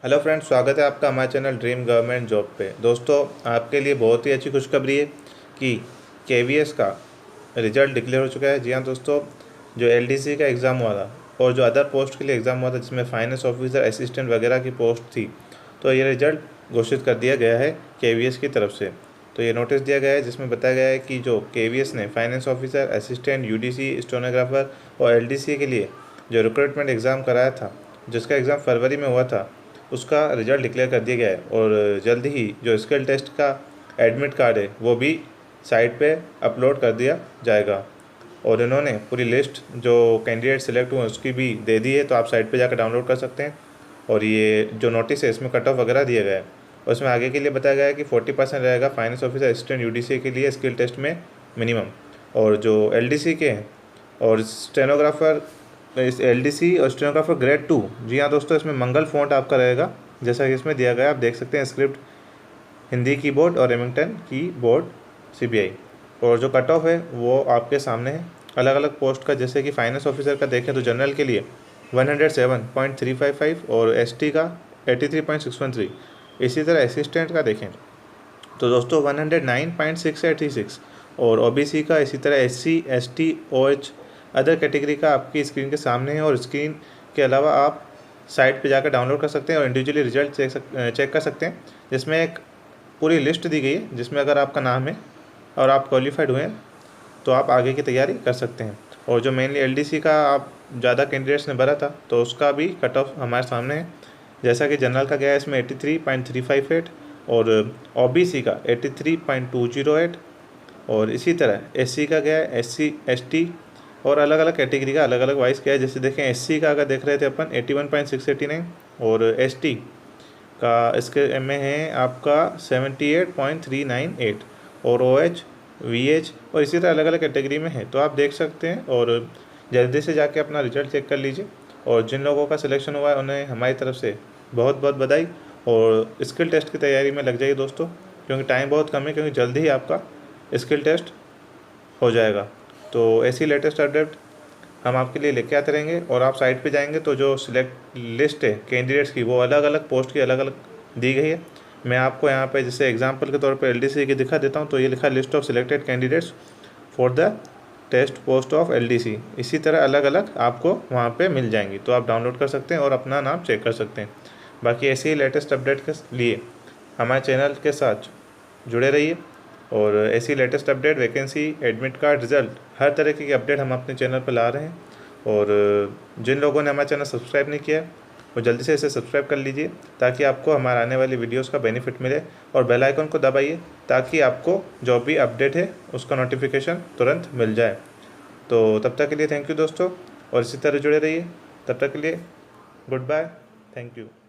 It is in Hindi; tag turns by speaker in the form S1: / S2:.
S1: हेलो फ्रेंड्स, स्वागत है आपका हमारे चैनल ड्रीम गवर्नमेंट जॉब पे। दोस्तों, आपके लिए बहुत ही अच्छी खुशखबरी है कि केवीएस का रिजल्ट डिक्लेयर हो चुका है। जी हाँ दोस्तों, जो एलडीसी का एग्ज़ाम हुआ था और जो अदर पोस्ट के लिए एग्ज़ाम हुआ था जिसमें फाइनेंस ऑफिसर, असिस्टेंट वगैरह की पोस्ट थी, तो ये रिजल्ट घोषित कर दिया गया है केवीएस की तरफ से। तो ये नोटिस दिया गया है जिसमें बताया गया है कि जो केवीएस ने finance officer, assistant, UDC, stenographer और एलडीसी के लिए जो रिक्रूटमेंट एग्ज़ाम कराया था, जिसका एग्ज़ाम फरवरी में हुआ था, उसका रिज़ल्ट डिक्लेयर कर दिया गया है। और जल्द ही जो स्किल टेस्ट का एडमिट कार्ड है वो भी साइट पे अपलोड कर दिया जाएगा। और इन्होंने पूरी लिस्ट जो कैंडिडेट सिलेक्ट हुए उसकी भी दे दी है, तो आप साइट पे जाकर डाउनलोड कर सकते हैं। और ये जो नोटिस है इसमें कट ऑफ वगैरह दिया गया है और इसमें आगे के लिए बताया गया है कि 40% रहेगा फाइनेंस ऑफिसर, असिस्टेंट, यूडीसी के लिए स्किल टेस्ट में मिनिमम। और जो एलडीसी के हैं और स्टेनोग्राफर, इस एलडीसी और स्टेनोग्राफर ग्रेड 2, जी हाँ दोस्तों, इसमें मंगल फ़ॉन्ट आपका रहेगा जैसा कि इसमें दिया गया है। आप देख सकते हैं स्क्रिप्ट हिंदी कीबोर्ड और रेमिंगटन कीबोर्ड सीबीआई। और जो कट ऑफ है वो आपके सामने है अलग अलग पोस्ट का। जैसे कि फाइनेंस ऑफिसर का देखें तो जनरल के लिए 107.355 और एसटी का 83.613। इसी तरह असिस्टेंट का देखें तो दोस्तों 109.686 और ओबीसी का, इसी तरह SC, ST, OH other category का आपकी स्क्रीन के सामने है। और स्क्रीन के अलावा आप साइट पे जाकर डाउनलोड कर सकते हैं और इंडिविजुअली रिजल्ट चेक कर सकते हैं, जिसमें एक पूरी लिस्ट दी गई है जिसमें अगर आपका नाम है और आप क्वालिफाइड हुए हैं तो आप आगे की तैयारी कर सकते हैं। और जो मेनली एलडीसी का आप ज़्यादा कैंडिडेट्स ने भरा था तो उसका भी कट ऑफ हमारे सामने है। जैसा कि जनरल का गया है इसमें 83.358 और ओबीसी का 83.208 और इसी तरह एससी का गया है, एससी, एसटी और अलग अलग कैटेगरी का अलग अलग वाइज गया है। जैसे देखें एससी का अगर देख रहे थे अपन 81.689 और एसटी का इसके में है आपका 78.398 और ओएच, वीएच और इसी तरह अलग अलग कैटेगरी में है। तो आप देख सकते हैं और जल्दी से जाके अपना रिजल्ट चेक कर लीजिए। और जिन लोगों का सिलेक्शन हुआ है उन्हें हमारी तरफ से बहुत बहुत बधाई। और स्किल टेस्ट की तैयारी में लग जाइए दोस्तों, क्योंकि टाइम बहुत कम है, क्योंकि जल्दी ही आपका स्किल टेस्ट हो जाएगा। तो ऐसी लेटेस्ट अपडेट हम आपके लिए लेके आते रहेंगे। और आप साइट पे जाएंगे तो जो सिलेक्ट लिस्ट है कैंडिडेट्स की वो अलग अलग पोस्ट की अलग अलग दी गई है। मैं आपको यहाँ पे जैसे एग्जांपल के तौर पे एलडीसी की दिखा देता हूँ। तो ये लिखा list of selected candidates for the test post of LDC. इसी तरह अलग अलग आपको वहाँ पे मिल जाएंगी, तो आप डाउनलोड कर सकते हैं और अपना नाम चेक कर सकते हैं। बाकी ऐसे ही लेटेस्ट अपडेट के लिए हमारे चैनल के साथ जुड़े रहिए। और ऐसी latest update, vacancy, admit card, result, हर तरह की अपडेट हम अपने चैनल पर ला रहे हैं। और जिन लोगों ने हमारा चैनल सब्सक्राइब नहीं किया है वो जल्दी से इसे सब्सक्राइब कर लीजिए ताकि आपको हमारे आने वाली वीडियोस का बेनिफिट मिले। और बेल आइकन को दबाइए ताकि आपको जो भी अपडेट है उसका नोटिफिकेशन तुरंत मिल जाए। तो तब तक के लिए थैंक यू दोस्तों, और इसी तरह जुड़े रहिए। तब तक के लिए गुड बाय, थैंक यू।